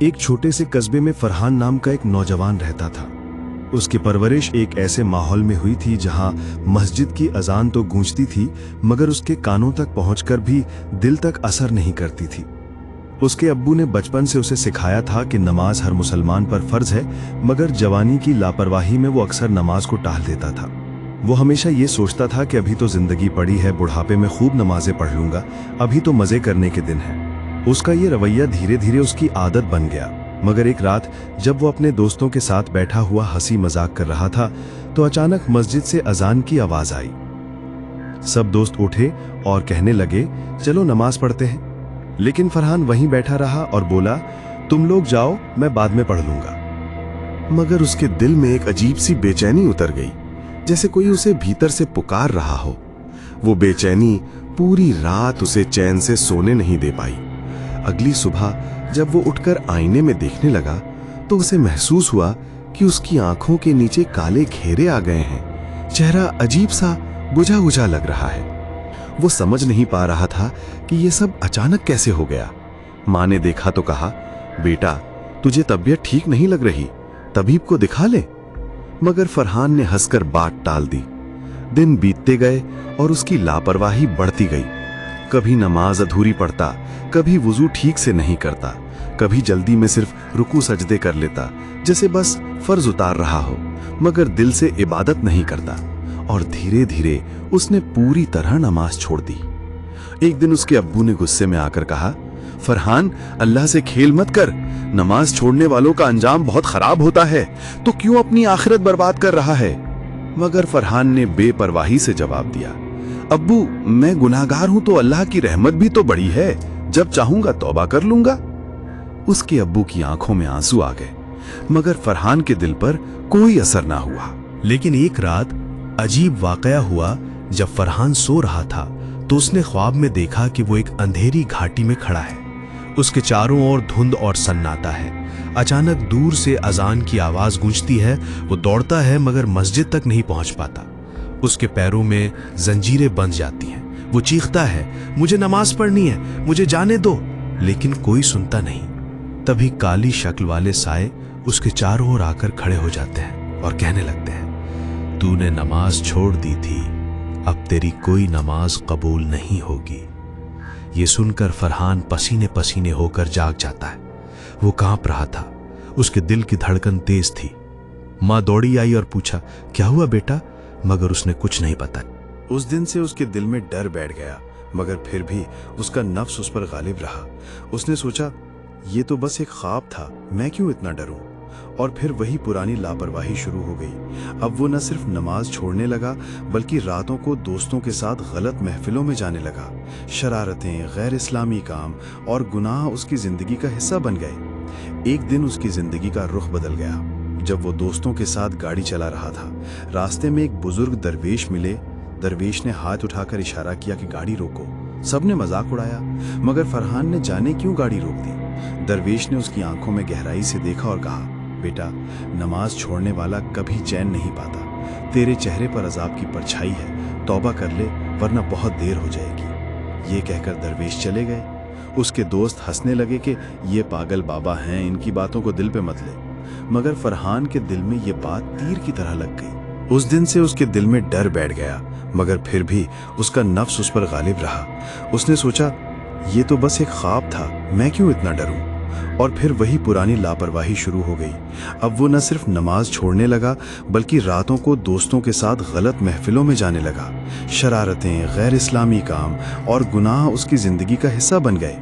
एक छोटे से कस्बे में फरहान नाम का एक नौजवान रहता था। उसकी परवरिश एक ऐसे माहौल में हुई थी जहां मस्जिद की अजान तो गूंजती थी, मगर उसके कानों तक पहुंचकर भी दिल तक असर नहीं करती थी। उसके अब्बू ने बचपन से उसे सिखाया था कि नमाज हर मुसलमान पर फर्ज है, मगर जवानी की लापरवाही में वो अक्सर नमाज को टाल देता था। वो हमेशा ये सोचता था कि अभी तो जिंदगी पड़ी है, बुढ़ापे में खूब नमाजें पढ़ लूंगा, अभी तो मजे करने के दिन हैं। उसका ये रवैया धीरे धीरे उसकी आदत बन गया। मगर एक रात जब वो अपने दोस्तों के साथ बैठा हुआ हंसी मजाक कर रहा था तो अचानक मस्जिद से अजान की आवाज आई। सब दोस्त उठे और कहने लगे, चलो नमाज पढ़ते हैं। लेकिन फरहान वहीं बैठा रहा और बोला, तुम लोग जाओ, मैं बाद में पढ़ लूंगा। मगर उसके दिल में एक अजीब सी बेचैनी उतर गई, जैसे कोई उसे भीतर से पुकार रहा हो। वो बेचैनी पूरी रात उसे चैन से सोने नहीं दे पाई। अगली सुबह जब वो उठकर आईने में देखने लगा तो उसे महसूस हुआ कि उसकी आंखों के नीचे काले घेरे आ गए हैं। चेहरा अजीब सा बुझा बुझा लग रहा है। वो समझ नहीं पा रहा था कि ये सब अचानक कैसे हो गया। माँ ने देखा तो कहा, बेटा तुझे तबीयत ठीक नहीं लग रही, तबीब को दिखा ले। मगर फरहान ने हंसकर बात टाल दी। दिन बीतते गए और उसकी लापरवाही बढ़ती गई। कभी नमाज अधूरी पढ़ता, कभी वुजू ठीक से नहीं करता, कभी जल्दी में सिर्फ रुकू सजदे कर लेता जैसे बस फर्ज उतार रहा हो, मगर दिल से इबादत नहीं करता। और धीरे धीरे उसने पूरी तरह नमाज छोड़ दी। एक दिन उसके अब्बू ने गुस्से में आकर कहा, फरहान अल्लाह से खेल मत कर, नमाज छोड़ने वालों का अंजाम बहुत खराब होता है, तो क्यों अपनी आखिरत बर्बाद कर रहा है। मगर फरहान ने बेपरवाही से जवाब दिया, अब्बू मैं गुनाहगार हूं तो अल्लाह की रहमत भी तो बड़ी है, जब चाहूंगा तौबा कर लूंगा। उसके अब्बू की आंखों में आंसू आ गए, मगर फरहान के दिल पर कोई असर ना हुआ। लेकिन एक रात अजीब वाकया हुआ। जब फरहान सो रहा था तो उसने ख्वाब में देखा कि वो एक अंधेरी घाटी में खड़ा है। उसके चारों ओर धुंध और सन्नाटा है। अचानक दूर से अजान की आवाज गूंजती है। वो दौड़ता है मगर मस्जिद तक नहीं पहुंच पाता। उसके पैरों में जंजीरें बंध जाती हैं। वो चीखता है, मुझे नमाज पढ़नी है, मुझे जाने दो। लेकिन कोई सुनता नहीं। तभी काली शक्ल वाले साए उसके चारों ओर आकर खड़े हो जाते हैं और कहने लगते हैं, तूने नमाज छोड़ दी थी, अब तेरी कोई नमाज कबूल नहीं होगी। ये सुनकर फरहान पसीने पसीने होकर जाग जाता है। वो कांप रहा था, उसके दिल की धड़कन तेज थी। माँ दौड़ी आई और पूछा, क्या हुआ बेटा? मगर उसने कुछ नहीं बताया। उस दिन से उसके दिल में डर बैठ गया, मगर फिर भी उसका नफ्स उस पर गालिब रहा। उसने सोचा, ये तो बस एक ख्वाब था, मैं क्यों इतना डरूं? और फिर वही पुरानी लापरवाही शुरू हो गई। अब वो न सिर्फ नमाज छोड़ने लगा, बल्कि रातों को दोस्तों के साथ गलत महफिलों में जाने लगा। शरारतें, गैर इस्लामी काम और गुनाह उसकी जिंदगी का हिस्सा बन गए। एक दिन उसकी जिंदगी का रुख बदल गया। जब वो दोस्तों के साथ गाड़ी चला रहा था, रास्ते में एक बुजुर्ग दरवेश मिले। दरवेश ने हाथ उठाकर इशारा किया कि गाड़ी रोको। सबने मजाक उड़ाया, मगर फरहान ने जाने क्यों गाड़ी रोक दी। दरवेश ने उसकी आंखों में गहराई से देखा और कहा, बेटा नमाज छोड़ने वाला कभी चैन नहीं पाता। तेरे चेहरे पर अजाब की परछाई है, तौबा कर ले वरना बहुत देर हो जाएगी। ये कहकर दरवेश चले गए। उसके दोस्त हंसने लगे कि ये पागल बाबा हैं, इनकी बातों को दिल पे मत ले। मगर फरहान के दिल में ये बात तीर की तरह लग गई। उस दिन से उसके दिल में डर बैठ गया, मगर फिर भी उसका नफ्स उस पर गालिब रहा। उसने सोचा, ये तो बस एक ख्वाब था, मैं क्यों इतना डरूं? और फिर वही पुरानी लापरवाही शुरू हो गई। अब वो न सिर्फ नमाज छोड़ने लगा, बल्कि रातों को दोस्तों के साथ गलत महफिलों में जाने लगा। शरारतें, गैर इस्लामी काम और गुनाह उसकी जिंदगी का हिस्सा बन गए।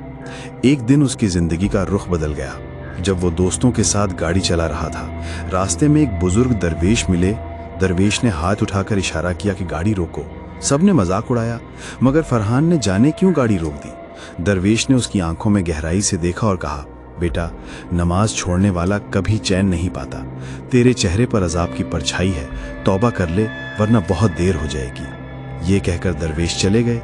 एक दिन उसकी जिंदगी का रुख बदल गया। जब वो दोस्तों के साथ गाड़ी चला रहा था, रास्ते में एक बुजुर्ग दरवेश मिले। दरवेश ने हाथ उठाकर इशारा किया कि गाड़ी रोको। सबने मजाक उड़ाया, मगर फरहान ने जाने क्यों गाड़ी रोक दी। दरवेश ने उसकी आंखों में गहराई से देखा और कहा, बेटा नमाज छोड़ने वाला कभी चैन नहीं पाता। तेरे चेहरे पर अजाब की परछाई है, तौबा कर ले वरना बहुत देर हो जाएगी। ये कहकर दरवेश चले गए।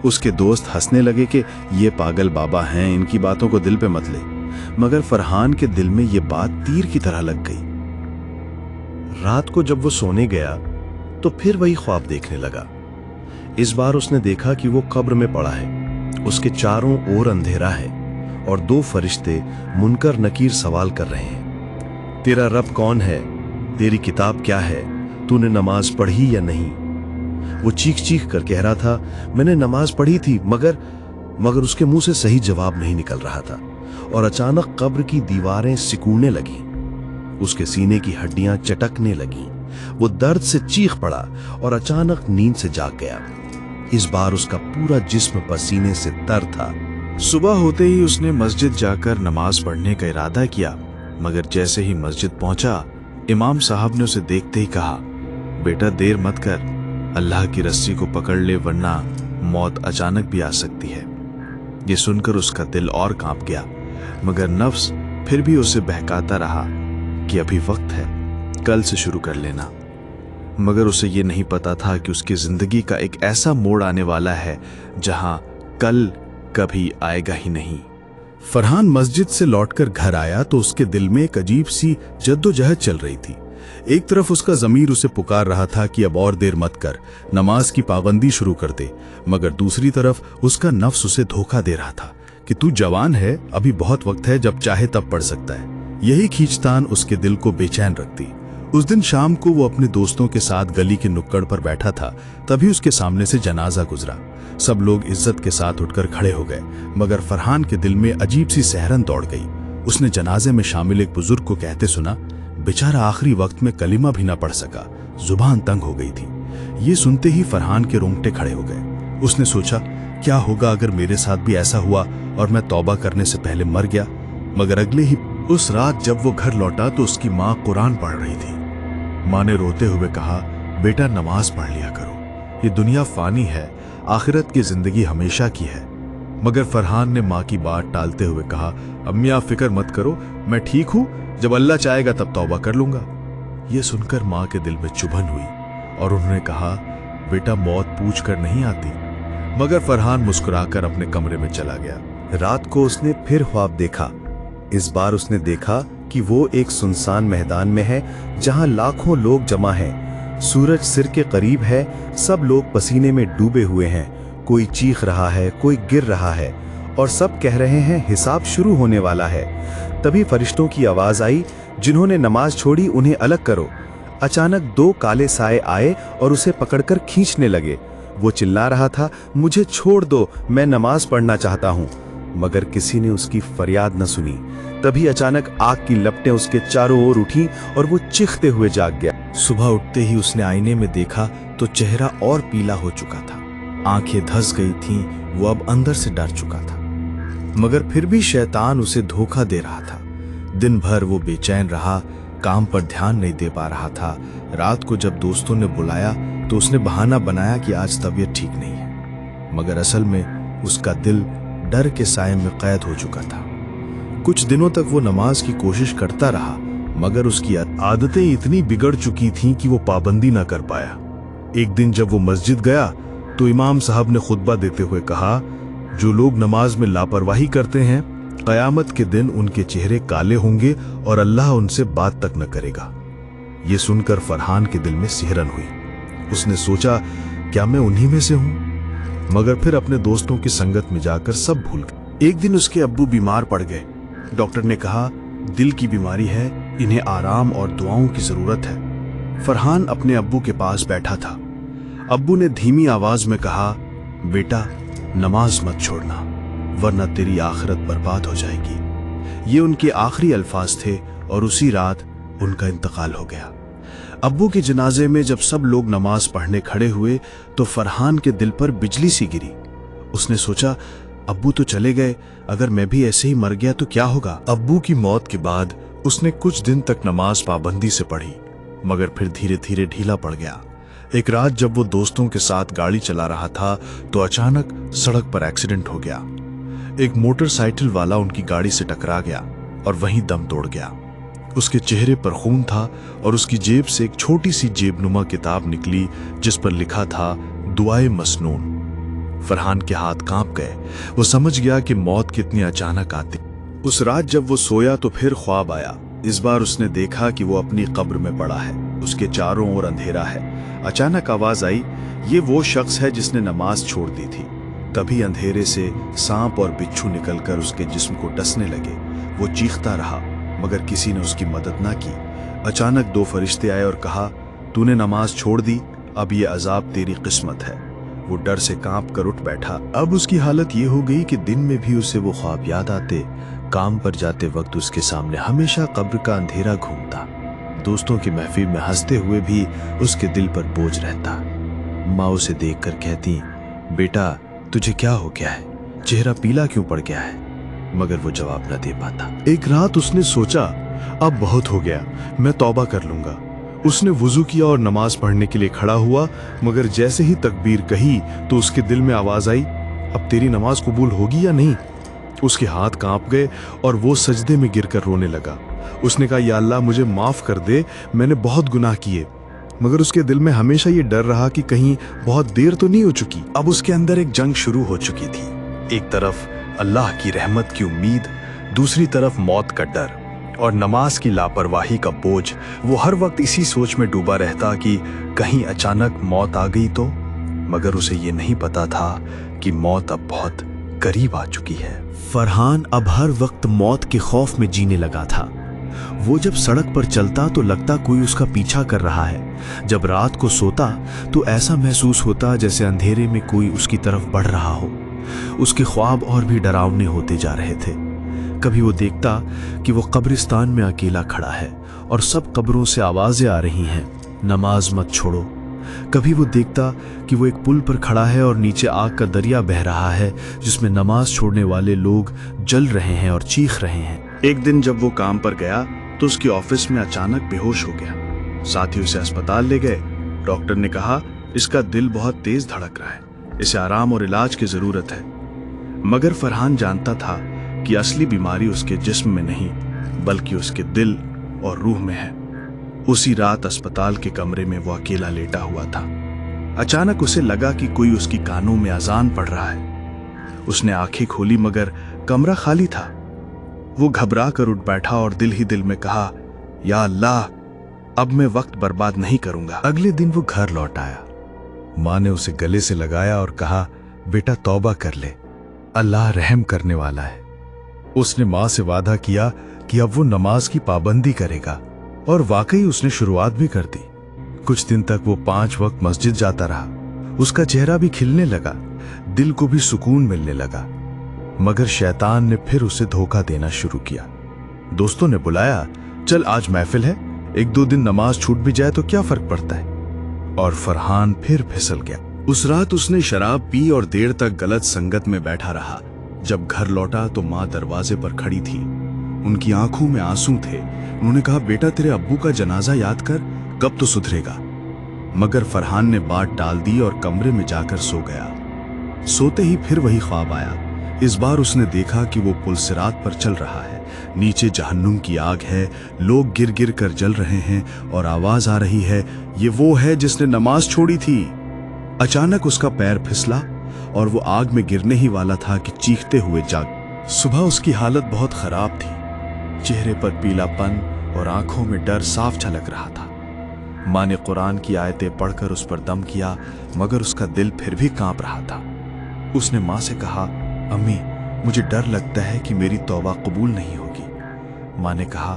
उसके दोस्त हंसने लगे कि ये पागल बाबा हैं, इनकी बातों को दिल पे मत ले। मगर फरहान के दिल में ये बात तीर की तरह लग गई। रात को जब वो सोने गया तो फिर वही ख्वाब देखने लगा। इस बार उसने देखा कि वो कब्र में पड़ा है। उसके चारों ओर अंधेरा है और 2 फरिश्ते मुनकर नकीर सवाल कर रहे हैं, तेरा रब कौन है, तेरी किताब क्या है, तूने नमाज पढ़ी या नहीं। वो चीख चीख कर कह रहा था, मैंने नमाज पढ़ी थी, मगर उसके मुंह से सही जवाब नहीं निकल रहा था। और अचानक कब्र की दीवारें सिकुड़ने लगीं, उसके सीने की हड्डियां चटकने लगीं। वो दर्द से चीख पड़ा और अचानक नींद से जाग गया। इस बार उसका पूरा जिस्म पसीने से तर था। सुबह होते ही उसने मस्जिद जाकर नमाज पढ़ने का इरादा किया, मगर जैसे ही मस्जिद पहुंचा, इमाम साहब ने उसे देखते ही कहा, बेटा देर मत कर, अल्लाह की रस्सी को पकड़ ले, वरना मौत अचानक भी आ सकती है। ये सुनकर उसका दिल और कांप गया, मगर नफ्स फिर भी उसे बहकाता रहा कि अभी वक्त है, कल से शुरू कर लेना। मगर उसे ये नहीं पता था कि उसकी जिंदगी का एक ऐसा मोड़ आने वाला है जहां कल कभी आएगा ही नहीं। फरहान मस्जिद से लौटकर घर आया तो उसके दिल में एक अजीब सी जद्दोजहद चल रही थी। एक तरफ उसका ज़मीर उसे पुकार रहा था कि अब और देर मत कर, नमाज की पाबंदी शुरू कर दे, मगर दूसरी तरफ उसका नफ्स उसे धोखा दे रहा था कि तू जवान है, अभी बहुत वक्त है, जब चाहे तब पढ़ सकता है। यही खींचतान उसके दिल को बेचैन रखती। उस दिन शाम को वो अपने दोस्तों के साथ गली के नुक्कड़ पर बैठा था, तभी उसके सामने से जनाजा गुजरा। सब लोग इज्जत के साथ उठकर खड़े हो गए, मगर फरहान के दिल में अजीब सी सहरन दौड़ गई। उसने जनाजे में शामिल एक बुजुर्ग को कहते सुना, बेचारा आखिरी वक्त में कलिमा भी ना पढ़ सका, जुबान तंग हो गई थी। ये सुनते ही फरहान के रोंगटे खड़े हो गए। उसने सोचा, क्या होगा अगर मेरे साथ भी ऐसा हुआ और मैं तौबा करने से पहले मर गया। मगर अगले ही उस रात जब वो घर लौटा तो उसकी माँ कुरान पढ़ रही थी। माँ ने रोते हुए कहा, बेटा नमाज पढ़ लिया करो, ये दुनिया फानी है, आखिरत की जिंदगी हमेशा की है। मगर फरहान ने माँ की बात टालते हुए कहा, अम्मी आप फिक्र मत करो, मैं ठीक हूँ, जब अल्लाह चाहेगा तब तौबा कर लूंगा। ये सुनकर माँ के दिल में चुभन हुई और उन्होंने कहा, बेटा मौत पूछ कर नहीं आती। मगर फरहान मुस्कुराकर अपने कमरे में चला गया। रात को उसने फिर ख्वाब देखा। इस बार उसने देखा कि वो एक सुनसान मैदान में है जहां लाखों लोग जमा हैं। सूरज सिर के करीब है, सब लोग पसीने में डूबे हुए हैं। कोई चीख रहा है, कोई गिर रहा है और सब कह रहे हैं हिसाब शुरू होने वाला है। तभी फरिश्तों की आवाज आई, जिन्होंने नमाज छोड़ी उन्हें अलग करो। अचानक 2 काले साए आए और उसे पकड़कर खींचने लगे। वो चिल्ला रहा था, मुझे छोड़ दो, मैं नमाज पढ़ना चाहता हूँ। मगर किसी ने उसकी फरियाद न सुनी। तभी अचानक आग की लपटें उसके चारों ओर उठी और वो चीखते हुए जाग गया। सुबह उठते ही उसने आईने में देखा तो चेहरा और पीला हो चुका था, आंखें धंस गई थीं, वो अब अंदर से डर चुका था। मगर फिर भी शैतान उसे धोखा दे रहा था। दिन भर वो बेचैन रहा, काम पर ध्यान नहीं दे पा रहा था। रात को जब दोस्तों ने बुलाया तो उसने बहाना बनाया कि आज तबीयत ठीक नहीं है, मगर असल में उसका दिल डर के साए में कैद हो चुका था। कुछ दिनों तक वो नमाज की कोशिश करता रहा, मगर उसकी आदतें इतनी बिगड़ चुकी थीं कि वो पाबंदी ना कर पाया। एक दिन जब वो मस्जिद गया तो इमाम साहब ने खुतबा देते हुए कहा, जो लोग नमाज में लापरवाही करते हैं, कयामत के दिन उनके चेहरे काले होंगे और अल्लाह उनसे बात तक न करेगा। ये सुनकर फरहान के दिल में सिहरन हुई। उसने सोचा, क्या मैं उन्हीं में से हूं? मगर फिर अपने दोस्तों की संगत में जाकर सब भूल गए। एक दिन उसके अब्बू बीमार पड़ गए। डॉक्टर ने कहा, दिल की बीमारी है, इन्हें आराम और दुआओं की जरूरत है। फरहान अपने अब्बू के पास बैठा था। अब्बू ने धीमी आवाज में कहा, बेटा नमाज मत छोड़ना, वरना तेरी आखिरत बर्बाद हो जाएगी। ये उनके आखिरी अल्फाज थे और उसी रात उनका इंतकाल हो गया। अब्बू के जनाजे में जब सब लोग नमाज पढ़ने खड़े हुए तो फरहान के दिल पर बिजली सी गिरी। उसने सोचा, अब्बू तो चले गए, अगर मैं भी ऐसे ही मर गया तो क्या होगा। अब्बू की मौत के बाद उसने कुछ दिन तक नमाज पाबंदी से पढ़ी, मगर फिर धीरे धीरे ढीला पड़ गया। एक रात जब वो दोस्तों के साथ गाड़ी चला रहा था तो अचानक सड़क पर एक्सीडेंट हो गया। एक मोटरसाइकिल वाला उनकी गाड़ी से टकरा गया और वहीं दम तोड़ गया। उसके चेहरे पर खून था और उसकी जेब से एक छोटी सी जेबनुमा किताब निकली जिस पर लिखा था, दुआए मसनून। फरहान के हाथ कांप गए। वो समझ गया कि मौत कितनी अचानक आती। उस रात जब वो सोया तो फिर ख्वाब आया। इस बार उसने देखा कि वो अपनी कब्र में पड़ा है, उसके चारों ओर अंधेरा है। अचानक आवाज आई, ये वो शख्स है जिसने नमाज छोड़ दी थी। तभी अंधेरे से सांप और बिच्छू निकलकर उसके जिस्म को डसने लगे। वो चीखता रहा मगर किसी ने उसकी मदद ना की। अचानक 2 फरिश्ते आए और कहा, तूने नमाज छोड़ दी, अब ये अजाब तेरी किस्मत है। वो डर से कांप कर उठ बैठा। अब उसकी हालत ये हो गई कि दिन में भी उसे वो ख्वाब याद आते, काम पर जाते वक्त उसके सामने हमेशा कब्र का अंधेरा घूमता, दोस्तों की महफिल में हंसते हुए भी उसके दिल पर बोझ रहता। माँ उसे देखकर कहती, बेटा तुझे क्या हो गया है, चेहरा पीला क्यों पड़ गया है? मगर वो जवाब न दे पाता। एक रात उसने सोचा, अब बहुत हो गया, मैं तौबा कर लूंगा। उसने वुजू किया और नमाज पढ़ने के लिए खड़ा हुआ, मगर जैसे ही तकबीर कही तो उसके दिल में आवाज आई, अब तेरी नमाज कबूल होगी या नहीं? उसके हाथ कांप गए और वो सजदे में गिरकर रोने लगा। उसने कहा, या अल्लाह मुझे माफ कर दे, मैंने बहुत गुनाह किए। मगर उसके दिल में हमेशा ये डर रहा कि कहीं बहुत देर तो नहीं हो चुकी। अब उसके अंदर एक जंग शुरू हो चुकी थी। एक तरफ अल्लाह की रहमत की उम्मीद, दूसरी तरफ मौत का डर और नमाज की लापरवाही का बोझ। वो हर वक्त इसी सोच में डूबा रहता कि कहीं अचानक मौत आ गई तो। मगर उसे ये नहीं पता था कि मौत अब बहुत करीब आ चुकी है। फरहान अब हर वक्त मौत के खौफ में जीने लगा था। वो जब सड़क पर चलता तो लगता कोई उसका पीछा कर रहा है। जब रात को सोता तो ऐसा महसूस होता जैसे अंधेरे में कोई उसकी तरफ बढ़ रहा हो। उसके ख्वाब और भी डरावने होते जा रहे थे। कभी वो देखता कि वो कब्रिस्तान में अकेला खड़ा है और सब कब्रों से आवाजें आ रही हैं, नमाज मत छोड़ो। कभी वो देखता कि वो एक पुल पर खड़ा है और नीचे आग का दरिया बह रहा है जिसमें नमाज छोड़ने वाले लोग जल रहे हैं और चीख रहे हैं। एक दिन जब वो काम पर गया तो उसके ऑफिस में अचानक बेहोश हो गया। साथी उसे अस्पताल ले गए। डॉक्टर ने कहा, इसका दिल बहुत तेज धड़क रहा है, इसे आराम और इलाज की जरूरत है। मगर फरहान जानता था कि असली बीमारी उसके जिस्म में नहीं बल्कि उसके दिल और रूह में है। उसी रात अस्पताल के कमरे में वो अकेला लेटा हुआ था। अचानक उसे लगा कि कोई उसकी कानों में अजान पढ़ रहा है। उसने आंखें खोली मगर कमरा खाली था। वो घबरा कर उठ बैठा और दिल ही दिल में कहा, या अल्लाह, अब मैं वक्त बर्बाद नहीं करूंगा। अगले दिन वो घर लौट आया। माँ ने उसे गले से लगाया और कहा, बेटा तौबा कर ले, अल्लाह रहम करने वाला है। उसने माँ से वादा किया कि अब वो नमाज की पाबंदी करेगा और वाकई उसने शुरुआत भी कर दी। कुछ दिन तक वो 5 वक्त मस्जिद जाता रहा। उसका चेहरा भी खिलने लगा, दिल को भी सुकून मिलने लगा। मगर शैतान ने फिर उसे धोखा देना शुरू किया। दोस्तों ने बुलाया, चल आज महफिल है, 1-2 दिन नमाज छूट भी जाए तो क्या फर्क पड़ता है। और फरहान फिर फिसल गया। उस रात उसने शराब पी और देर तक गलत संगत में बैठा रहा। जब घर लौटा तो माँ दरवाजे पर खड़ी थी। उनकी आंखों में आंसू थे। उन्होंने कहा, बेटा तेरे अब्बू का जनाजा याद कर, कब तो सुधरेगा। मगर फरहान ने बात टाल दी और कमरे में जाकर सो गया। सोते ही फिर वही ख्वाब आया। इस बार उसने देखा कि वो पुल सिरात पर चल रहा है। नीचे जहन्नुम की आग है, लोग गिर गिर कर जल रहे हैं और आवाज आ रही है, ये वो है जिसने नमाज छोड़ी थी। अचानक उसका पैर फिसला और वो आग में गिरने ही वाला था कि चीखते हुए जाग। सुबह उसकी हालत बहुत खराब थी। चेहरे पर पीलापन और आंखों में डर साफ झलक रहा था। माँ ने कुरान की आयतें पढ़कर उस पर दम किया मगर उसका दिल फिर भी कांप रहा था। उसने माँ से कहा, अम्मी मुझे डर लगता है कि मेरी तौबा कबूल नहीं होगी। माँ ने कहा,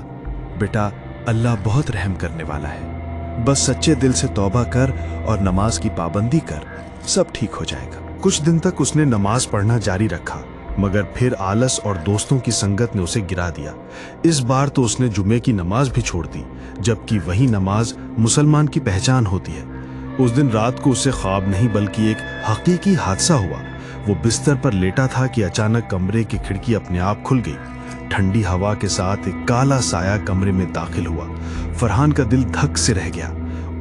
बेटा अल्लाह बहुत रहम करने वाला है, बस सच्चे दिल से तौबा कर और नमाज की पाबंदी कर, सब ठीक हो जाएगा। कुछ दिन तक उसने नमाज पढ़ना जारी रखा मगर फिर आलस और दोस्तों की संगत ने उसे गिरा दिया। इस बार तो उसने जुमे की नमाज भी छोड़ दी, जबकि वही नमाज मुसलमान की पहचान होती है। उस दिन रात को उसे ख्वाब नहीं बल्कि एक हकीकी हादसा हुआ। वो बिस्तर पर लेटा था कि अचानक कमरे की खिड़की अपने आप खुल गई। ठंडी हवा के साथ एक काला साया कमरे में दाखिल हुआ। फरहान का दिल धक से रह गया।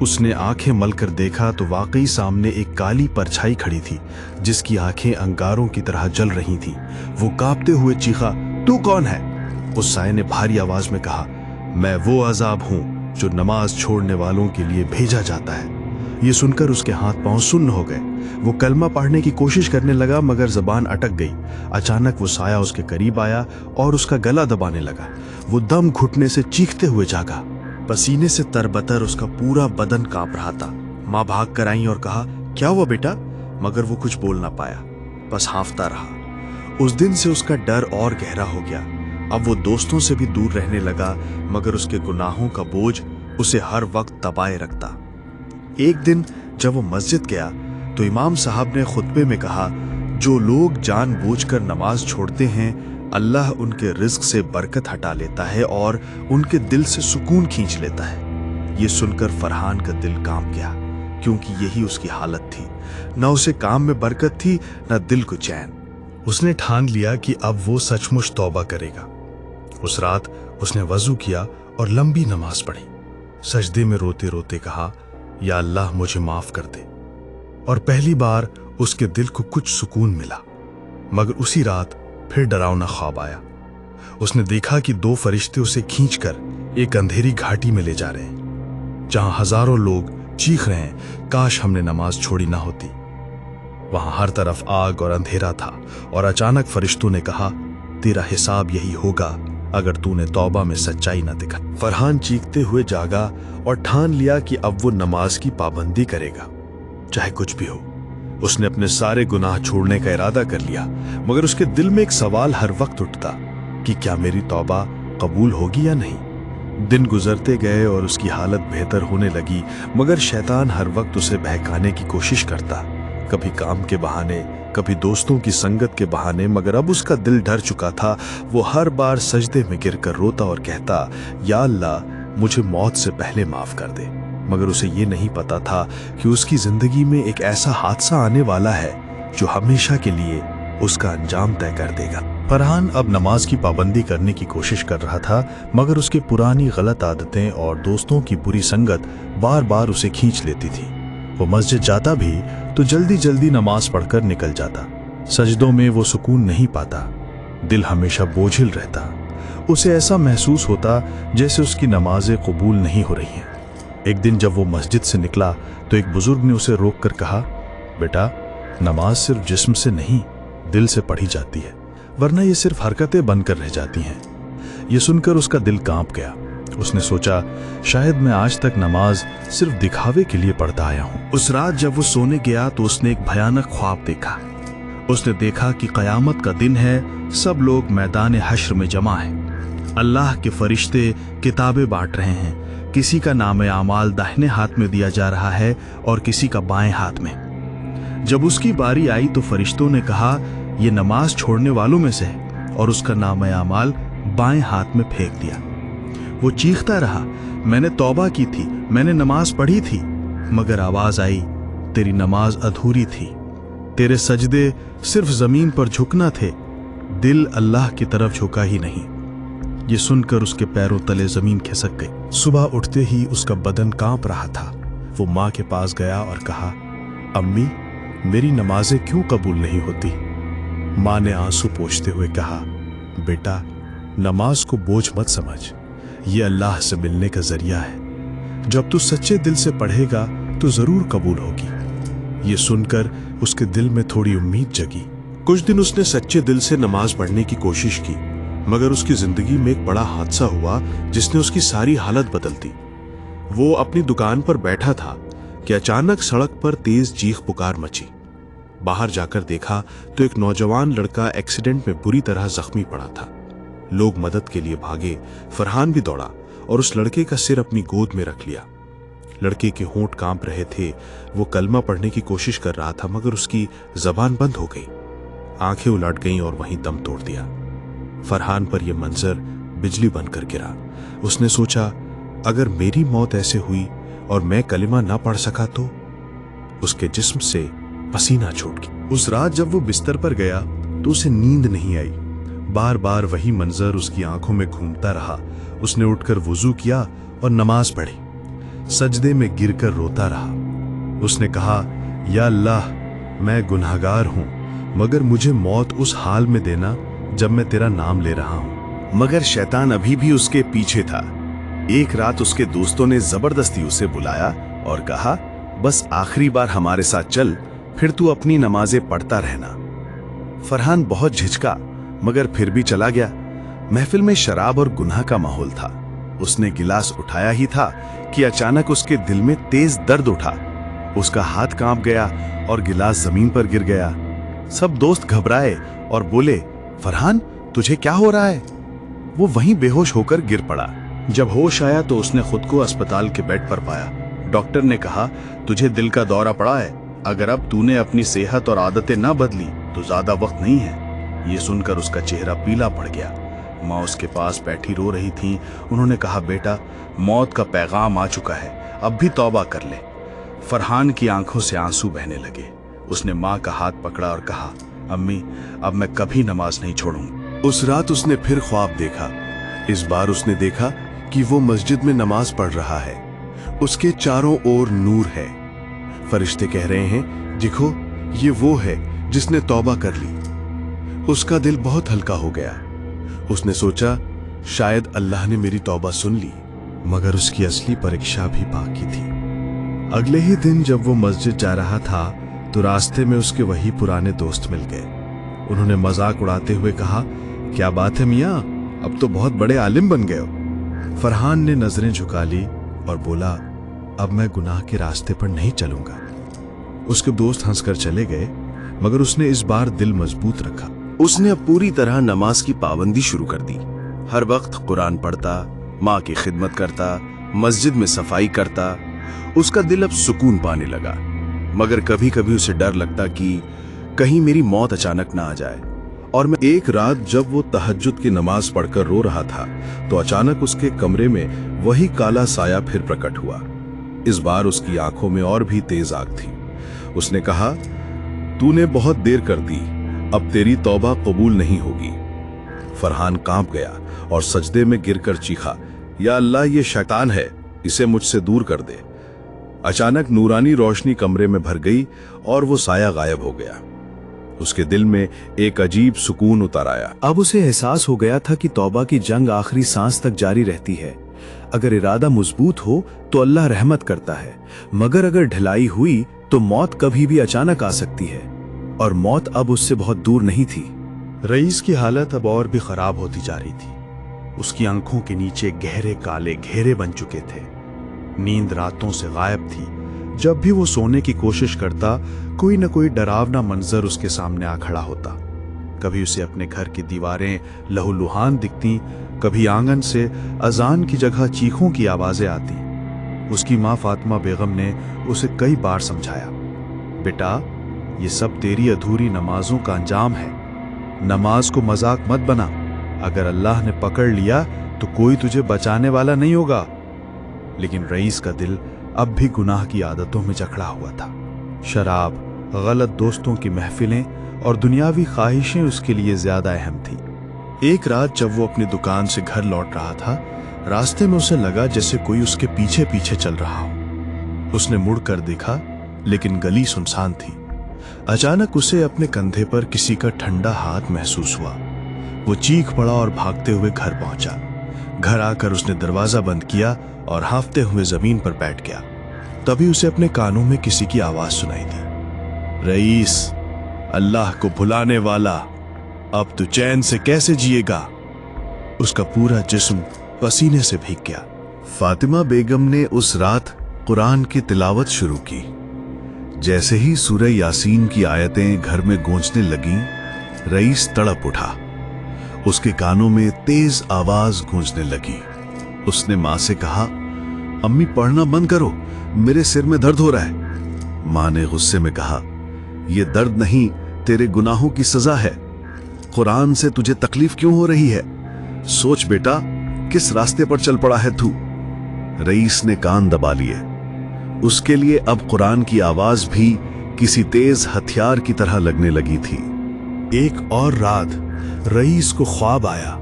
उसने आंखें मलकर देखा तो वाकई सामने एक काली परछाई खड़ी थी जिसकी आंखें अंगारों की तरह जल रही थीं। वो कांपते हुए चीखा, तू कौन है? उस साये ने भारी आवाज में कहा, मैं वो अजाब हूं जो नमाज छोड़ने वालों के लिए भेजा जाता है। ये सुनकर उसके हाथ पांव सुन्न हो गए। वो कलमा पढ़ने की कोशिश करने लगा मगर जबान अटक गई। अचानक वो साया उसके करीब आया और उसका गला दबाने लगा। वो दम घुटने से चीखते हुए जागा। पसीने से तरबतर उसका पूरा बदन कांप रहा था। माँ भाग कर आई और कहा, क्या हुआ बेटा? मगर वो कुछ बोल ना पाया। बस हांफता रहा। उस दिन से उसका डर और गहरा हो गया। अब वो दोस्तों से भी दूर रहने लगा, मगर उसके गुनाहों का बोझ उसे हर वक्त दबाए रखता। एक दिन जब वो मस्जिद गया तो इमाम साहब ने खुतबे में कहा, जो लोग जानबूझकर नमाज छोड़ते हैं अल्लाह उनके रिज्क से बरकत हटा लेता है और उनके दिल से सुकून खींच लेता है। ये सुनकर फरहान का दिल कांप गया, क्योंकि यही उसकी हालत थी। न उसे काम में बरकत थी, न दिल को चैन। उसने ठान लिया कि अब वो सचमुच तौबा करेगा। उस रात उसने वजू किया और लंबी नमाज पढ़ी। सजदे में रोते रोते कहा, या अल्लाह मुझे माफ कर दे। और पहली बार उसके दिल को कुछ सुकून मिला। मगर उसी रात फिर डरावना ख्वाब आया। उसने देखा कि दो फरिश्ते उसे खींचकर एक अंधेरी घाटी में ले जा रहे हैं, जहां हजारों लोग चीख रहे हैं, काश हमने नमाज छोड़ी ना होती। वहां हर तरफ आग और अंधेरा था और अचानक फरिश्तों ने कहा, तेरा हिसाब यही होगा अगर तूने तौबा में सच्चाई न दिखा। फरहान चीखते हुए जागा और ठान लिया कि अब वो नमाज की पाबंदी करेगा, चाहे कुछ भी हो। उसने अपने सारे गुनाह छोड़ने का इरादा कर लिया, मगर उसके दिल में एक सवाल हर वक्त उठता कि क्या मेरी तौबा कबूल होगी या नहीं। दिन गुजरते गए और उसकी हालत बेहतर होने लगी, मगर शैतान हर वक्त उसे बहकाने की कोशिश करता, कभी काम के बहाने, कभी दोस्तों की संगत के बहाने। मगर अब उसका दिल डर चुका था। वो हर बार सजदे में गिरकर रोता और कहता, या अल्लाह मुझे मौत से पहले माफ कर दे। मगर उसे ये नहीं पता था कि उसकी जिंदगी में एक ऐसा हादसा आने वाला है जो हमेशा के लिए उसका अंजाम तय कर देगा। फरहान अब नमाज की पाबंदी करने की कोशिश कर रहा था, मगर उसकी पुरानी गलत आदतें और दोस्तों की बुरी संगत बार बार उसे खींच लेती थी। वो मस्जिद जाता भी तो जल्दी जल्दी नमाज पढ़कर निकल जाता। सजदों में वो सुकून नहीं पाता, दिल हमेशा बोझिल रहता। उसे ऐसा महसूस होता जैसे उसकी नमाजें कबूल नहीं हो रही हैं। एक दिन जब वो मस्जिद से निकला तो एक बुजुर्ग ने उसे रोककर कहा, बेटा, नमाज सिर्फ जिस्म से नहीं दिल से पढ़ी जाती है, वरना ये सिर्फ हरकतें बनकर रह जाती हैं। ये सुनकर उसका दिल कांप गया। उसने सोचा, शायद मैं आज तक नमाज सिर्फ दिखावे के लिए पढ़ता आया हूं। उस रात जब वो सोने गया तो उसने एक भयानक ख्वाब देखा। उसने देखा कि कयामत का दिन है, सब लोग मैदान हश्र में जमा हैं। अल्लाह के फरिश्ते किताबें बांट रहे हैं। किसी का नामे आमाल दाहिने हाथ में दिया जा रहा है और किसी का बाएं हाथ में। जब उसकी बारी आई तो फरिश्तों ने कहा, यह नमाज छोड़ने वालों में से है, और उसका नामे आमाल बाएं हाथ में फेंक दिया। वो चीखता रहा, मैंने तौबा की थी, मैंने नमाज पढ़ी थी। मगर आवाज आई, तेरी नमाज अधूरी थी, तेरे सजदे सिर्फ जमीन पर झुकना थे, दिल अल्लाह की तरफ झुका ही नहीं। ये सुनकर उसके पैरों तले जमीन खिसक गई। सुबह उठते ही उसका बदन कांप रहा था। वो माँ के पास गया और कहा, अम्मी, मेरी नमाजें क्यों कबूल नहीं होती? माँ ने आंसू पोंछते हुए कहा, बेटा, नमाज को बोझ मत समझ, ये अल्लाह से मिलने का जरिया है। जब तू सच्चे दिल से पढ़ेगा तो जरूर कबूल होगी। ये सुनकर उसके दिल में थोड़ी उम्मीद जगी। कुछ दिन उसने सच्चे दिल से नमाज पढ़ने की कोशिश की, मगर उसकी जिंदगी में एक बड़ा हादसा हुआ जिसने उसकी सारी हालत बदल दी। वो अपनी दुकान पर बैठा था कि अचानक सड़क पर तेज चीख पुकार मची। बाहर जाकर देखा तो एक नौजवान लड़का एक्सीडेंट में बुरी तरह जख्मी पड़ा था। लोग मदद के लिए भागे। फरहान भी दौड़ा और उस लड़के का सिर अपनी गोद में रख लिया। लड़के के होंठ कांप रहे थे। वो कलमा पढ़ने की कोशिश कर रहा था, मगर उसकी जबान बंद हो गई। आंखें उलट गईं और वहीं दम तोड़ दिया। फरहान पर यह मंजर बिजली बनकर गिरा। उसने सोचा, अगर मेरी मौत ऐसे हुई और मैं कलिमा ना पढ़ सका तो? उसके जिस्म से पसीना छूट गया। उस रात जब वो बिस्तर पर गया तो उसे नींद नहीं आई। बार बार वही मंजर उसकी आंखों में घूमता रहा। उसने उठकर वुजू किया और नमाज पढ़ी। सजदे में गिरकर रोता रहा। उसने कहा, या अल्लाह, मैं गुनहगार हूं, मगर मुझे मौत उस हाल में देना जब मैं तेरा नाम ले रहा हूं। मगर शैतान अभी भी उसके पीछे था। एक रात उसके दोस्तों ने जबरदस्ती उसे बुलाया और कहा, बस आखिरी बार हमारे साथ चल, फिर तू अपनी नमाजें पढ़ता रहना। फरहान बहुत झिझका, मगर फिर भी चला गया। महफिल में शराब और गुनाह का माहौल था। उसने गिलास उठाया ही था कि अचानक उसके दिल में तेज दर्द उठा। उसका हाथ कांप गया और गिलास जमीन पर गिर गया। सब दोस्त घबराए और बोले, फरहान तुझे क्या हो रहा है? वो वहीं बेहोश होकर गिर पड़ा। जब होश आया तो उसने खुद को अस्पताल के बेड पर पाया। डॉक्टर ने कहा, तुझे दिल का दौरा पड़ा है, अगर अब तूने अपनी सेहत और आदतें ना बदली तो ज्यादा वक्त नहीं है। ये सुनकर उसका चेहरा पीला पड़ गया। माँ उसके पास बैठी रो रही थी। उन्होंने कहा, बेटा मौत का पैगाम आ चुका है, अब भी तौबा कर ले। फरहान की आंखों से आंसू बहने लगे। उसने माँ का हाथ पकड़ा और कहा, अम्मी अब मैं कभी नमाज नहीं छोड़ूंगा। उस रात उसने फिर ख्वाब देखा। इस बार उसने देखा कि वो मस्जिद में नमाज पढ़ रहा है। उसके चारों ओर नूर है। फरिश्ते कह रहे हैं, देखो ये वो है जिसने तौबा कर ली। उसका दिल बहुत हल्का हो गया। उसने सोचा शायद अल्लाह ने मेरी तौबा सुन ली, मगर उसकी असली परीक्षा भी बाकी थी। अगले ही दिन जब वो मस्जिद जा रहा था तो रास्ते में उसके वही पुराने दोस्त मिल गए। उन्होंने मजाक उड़ाते हुए कहा, क्या बात है मियाँ, अब तो बहुत बड़े आलिम बन गए हो। फरहान ने नजरें झुका ली और बोला, अब मैं गुनाह के रास्ते पर नहीं चलूंगा। उसके दोस्त हंसकर चले गए, मगर उसने इस बार दिल मजबूत रखा। उसने अब पूरी तरह नमाज की पाबंदी शुरू कर दी। हर वक्त कुरान पढ़ता, माँ की खिदमत करता, मस्जिद में सफाई करता। उसका दिल अब सुकून पाने लगा, मगर कभी कभी उसे डर लगता कि कहीं मेरी मौत अचानक ना आ जाए। और मैं एक रात जब वो तहज्जुद की नमाज पढ़कर रो रहा था तो अचानक उसके कमरे में वही काला साया फिर प्रकट हुआ। इस बार उसकी आंखों में और भी तेज आग थी। उसने कहा, तूने बहुत देर कर दी, अब तेरी तौबा कबूल नहीं होगी। फरहान कांप गया और सजदे में गिरकर चीखा, या अल्लाह ये शैतान है, इसे मुझसे दूर कर दे। अचानक नूरानी रोशनी कमरे में भर गई और वो साया गायब हो गया। उसके दिल में एक अजीब सुकून उतर आया। अब उसे एहसास हो गया था कि तौबा की जंग आखिरी सांस तक जारी रहती है। अगर इरादा मजबूत हो तो अल्लाह रहमत करता है, मगर अगर ढिलाई हुई तो मौत कभी भी अचानक आ सकती है। और मौत अब उससे बहुत दूर नहीं थी। रईस की हालत अब और भी खराब होती जा रही थी। उसकी आंखों के नीचे गहरे काले घेरे बन चुके थे। नींद रातों से गायब थी। जब भी वो सोने की कोशिश करता, कोई न कोई डरावना मंजर उसके सामने आ खड़ा होता। कभी उसे अपने घर की दीवारें लहूलुहान दिखती, कभी आंगन से अजान की जगह चीखों की आवाजें आती। उसकी माँ फातिमा बेगम ने उसे कई बार समझाया, बेटा ये सब तेरी अधूरी नमाजों का अंजाम है। नमाज को मजाक मत बना, अगर अल्लाह ने पकड़ लिया तो कोई तुझे बचाने वाला नहीं होगा। लेकिन रईस का दिल अब भी गुनाह की आदतों में जकड़ा हुआ था। शराब, गलत दोस्तों की महफिलें और दुनियावी ख्वाहिशें उसके लिए ज्यादा अहम थी। एक रात जब वो अपनी दुकान से घर लौट रहा था, रास्ते में उसे लगा जैसे कोई उसके पीछे पीछे चल रहा हो। उसने मुड़कर देखा, लेकिन गली सुनसान थी। अचानक उसे अपने कंधे पर किसी का ठंडा हाथ महसूस हुआ। वो चीख पड़ा और भागते हुए घर पहुंचा। घर आकर उसने दरवाजा बंद किया और हांफते हुए जमीन पर बैठ गया। तभी उसे अपने कानों में किसी की आवाज सुनाई दी, रईस, अल्लाह को भुलाने वाला, अब तू चैन से कैसे जिएगा? उसका पूरा जिस्म पसीने से भीग गया। फातिमा बेगम ने उस रात कुरान की तिलावत शुरू की। जैसे ही सूरह यासीन की आयतें घर में गूंजने लगीं, रईस तड़प उठा। उसके कानों में तेज आवाज गूंजने लगी। उसने माँ से कहा, अम्मी पढ़ना बंद करो, मेरे सिर में दर्द हो रहा है। माँ ने गुस्से में कहा, यह दर्द नहीं, तेरे गुनाहों की सजा है। कुरान से तुझे तकलीफ क्यों हो रही है? सोच बेटा, किस रास्ते पर चल पड़ा है तू? रईस ने कान दबा लिए। उसके लिए अब कुरान की आवाज भी किसी तेज हथियार की तरह लगने लगी थी। एक और रात रईस को ख्वाब आया।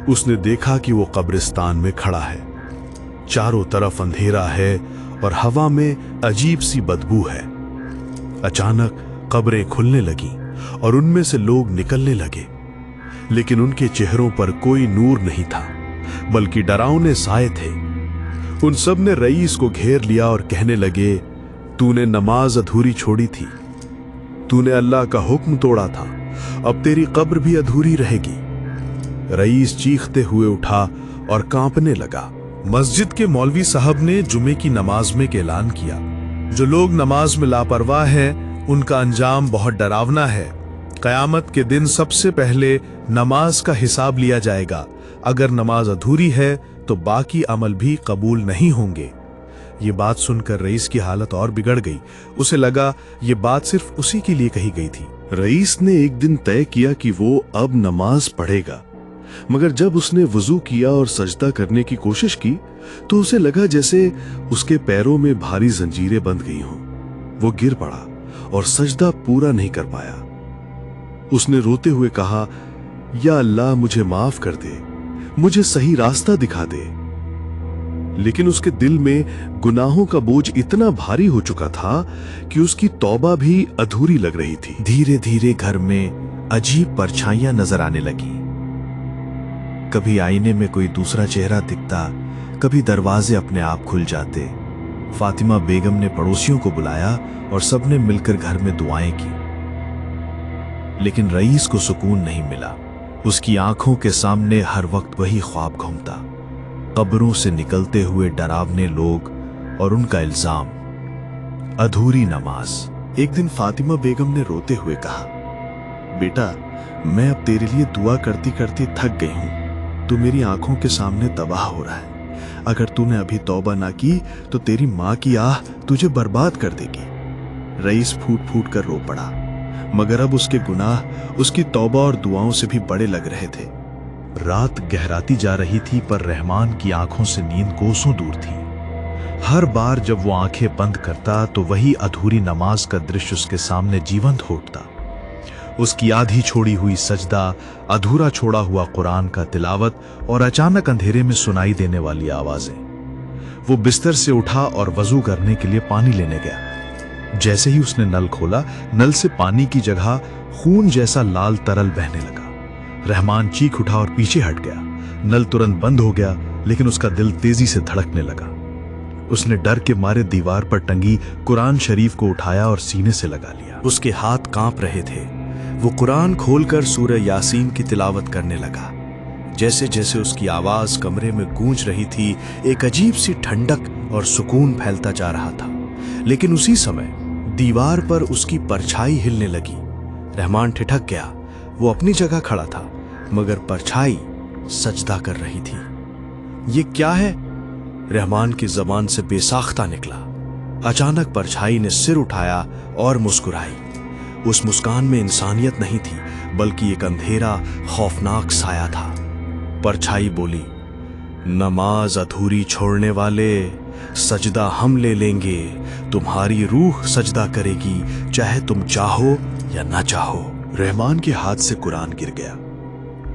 उसने देखा कि वो कब्रिस्तान में खड़ा है। चारों तरफ अंधेरा है और हवा में अजीब सी बदबू है। अचानक कब्रें खुलने लगीं और उनमें से लोग निकलने लगे, लेकिन उनके चेहरों पर कोई नूर नहीं था, बल्कि डरावने साए थे। उन सब ने रईस को घेर लिया और कहने लगे, तूने नमाज अधूरी छोड़ी थी, तूने अल्लाह का हुक्म तोड़ा था, अब तेरी कब्र भी अधूरी रहेगी। रईस चीखते हुए उठा और कांपने लगा। मस्जिद के मौलवी साहब ने जुमे की नमाज में ऐलान किया, जो लोग नमाज में लापरवाह हैं उनका अंजाम बहुत डरावना है। क़यामत के दिन सबसे पहले नमाज का हिसाब लिया जाएगा। अगर नमाज अधूरी है तो बाकी अमल भी कबूल नहीं होंगे। ये बात सुनकर रईस की हालत और बिगड़ गई। उसे लगा ये बात सिर्फ उसी के लिए कही गई थी। रईस ने एक दिन तय किया कि वो अब नमाज पढ़ेगा, मगर जब उसने वुजू किया और सजदा करने की कोशिश की तो उसे लगा जैसे उसके पैरों में भारी जंजीरें बंध गई हों। वो गिर पड़ा और सजदा पूरा नहीं कर पाया। उसने रोते हुए कहा, या अल्लाह मुझे माफ कर दे, मुझे सही रास्ता दिखा दे। लेकिन उसके दिल में गुनाहों का बोझ इतना भारी हो चुका था कि उसकी तौबा भी अधूरी लग रही थी। धीरे धीरे घर में अजीब परछाइयां नजर आने लगी। कभी आईने में कोई दूसरा चेहरा दिखता, कभी दरवाजे अपने आप खुल जाते। फातिमा बेगम ने पड़ोसियों को बुलाया और सबने मिलकर घर में दुआएं की, लेकिन रईस को सुकून नहीं मिला। उसकी आंखों के सामने हर वक्त वही ख्वाब घूमता, कब्रों से निकलते हुए डरावने लोग और उनका इल्जाम, अधूरी नमाज। एक दिन फातिमा बेगम ने रोते हुए कहा, बेटा मैं अब तेरे लिए दुआ करती करती थक गई हूं। तू मेरी आंखों के सामने तबाह हो रहा है। अगर तूने अभी तौबा ना की तो तेरी मां की आह तुझे बर्बाद कर देगी। रईस फूट फूट कर रो पड़ा, मगर अब उसके गुनाह उसकी तौबा और दुआओं से भी बड़े लग रहे थे। रात गहराती जा रही थी, पर रहमान की आंखों से नींद कोसों दूर थी। हर बार जब वो आंखें बंद करता तो वही अधूरी नमाज का दृश्य उसके सामने जीवंत हो उठता। उसकी आधी छोड़ी हुई सजदा, अधूरा छोड़ा हुआ कुरान का तिलावत और अचानक अंधेरे में सुनाई देने वाली आवाजें। वो बिस्तर से उठा और वजू करने के लिए पानी लेने गया। जैसे ही उसने नल खोला, नल से पानी की जगह खून जैसा लाल तरल बहने लगा। रहमान चीख उठा और पीछे हट गया। नल तुरंत बंद हो गया, लेकिन उसका दिल तेजी से धड़कने लगा। उसने डर के मारे दीवार पर टंगी कुरान शरीफ को उठाया और सीने से लगा लिया। उसके हाथ कांप रहे थे। वो कुरान खोलकर सूरह यासीन की तिलावत करने लगा। जैसे जैसे उसकी आवाज कमरे में गूंज रही थी, एक अजीब सी ठंडक और सुकून फैलता जा रहा था। लेकिन उसी समय दीवार पर उसकी परछाई हिलने लगी। रहमान ठिठक गया। वो अपनी जगह खड़ा था, मगर परछाई सजदा कर रही थी। ये क्या है? रहमान की जबान से बेसाख्ता निकला। अचानक परछाई ने सिर उठाया और मुस्कुराई। उस मुस्कान में इंसानियत नहीं थी, बल्कि एक अंधेरा खौफनाक साया था। परछाई बोली, नमाज अधूरी छोड़ने वाले, सजदा हम ले लेंगे। तुम्हारी रूह सजदा करेगी, चाहे तुम चाहो या ना चाहो। रहमान के हाथ से कुरान गिर गया।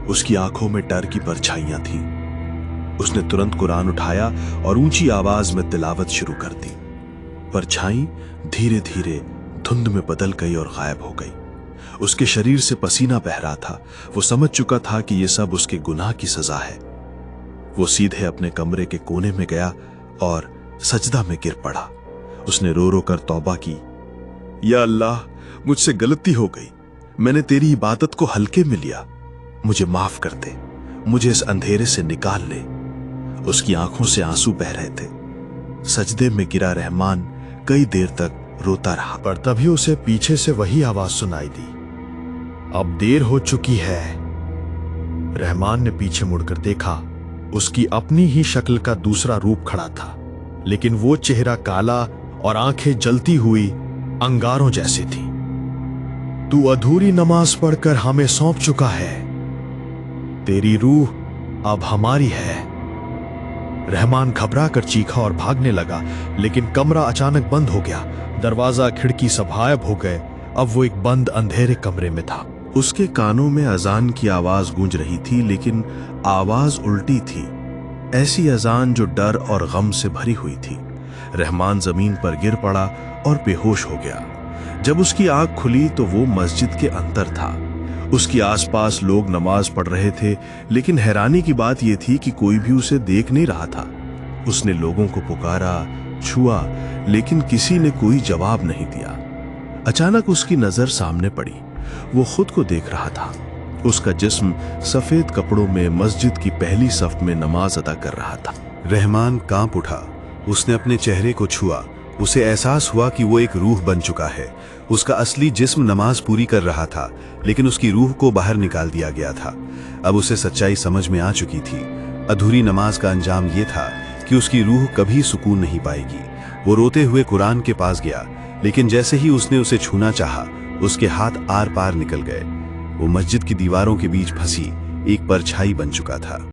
उसकी आंखों में डर की परछाइयां थीं। उसने तुरंत कुरान उठाया और ऊंची आवाज में तिलावत शुरू कर दी। परछाई धीरे धीरे धुंध में बदल गई और गायब हो गई। उसके शरीर से पसीना बह रहा था। वो समझ चुका था कि यह सब उसके गुनाह की सजा है। वो सीधे अपने कमरे के कोने में गया और सजदा में गिर पड़ा। उसने रो रो कर तौबा की, या अल्लाह मुझसे गलती हो गई, मैंने तेरी इबादत को हल्के में लिया, मुझे माफ कर दे, मुझे इस अंधेरे से निकाल ले। उसकी आंखों से आंसू बह रहे थे। सजदे में गिरा रहमान कई देर तक रोता रहा, पर तभी उसे पीछे से वही आवाज सुनाई दी, अब देर हो चुकी है। रहमान ने पीछे मुड़कर देखा। उसकी अपनी ही शक्ल का दूसरा रूप खड़ा था, लेकिन वो चेहरा काला और आंखें जलती हुई अंगारों जैसी थी। तू अधूरी नमाज पढ़कर हमें सौंप चुका है, तेरी रूह अब हमारी है। रहमान घबरा कर चीखा और भागने लगा, लेकिन कमरा अचानक बंद हो गया। दरवाजा खिड़की सब गायब हो गए। अब वो एक बंद अंधेरे कमरे में था। उसके कानों में अजान की आवाज गूंज रही थी, लेकिन आवाज उल्टी थी, ऐसी अजान जो डर और गम से भरी हुई थी। रहमान जमीन पर गिर पड़ा और बेहोश हो गया। जब उसकी आंख खुली तो वो मस्जिद के अंदर था। उसके आसपास लोग नमाज पढ़ रहे थे, लेकिन हैरानी की बात यह थी कि कोई भी उसे देख नहीं रहा था। उसने लोगों को पुकारा, छुआ, लेकिन किसी ने कोई जवाब नहीं दिया। अचानक उसकी नजर सामने पड़ी। वो खुद को देख रहा था। उसका जिस्म सफेद कपड़ों में मस्जिद की पहली सफ में नमाज अदा कर रहा था। रहमान कांप उठा। उसने अपने चेहरे को छुआ उसे एहसास हुआ कि वो एक रूह बन चुका है। उसका असली जिस्म नमाज पूरी कर रहा था, लेकिन उसकी रूह को बाहर निकाल दिया गया था। अब उसे सच्चाई समझ में आ चुकी थी। अधूरी नमाज का अंजाम ये था कि उसकी रूह कभी सुकून नहीं पाएगी। वो रोते हुए कुरान के पास गया, लेकिन जैसे ही उसने उसे छूना चाहा, उसके हाथ आर पार निकल गए। वो मस्जिद की दीवारों के बीच फंसी एक परछाई बन चुका था।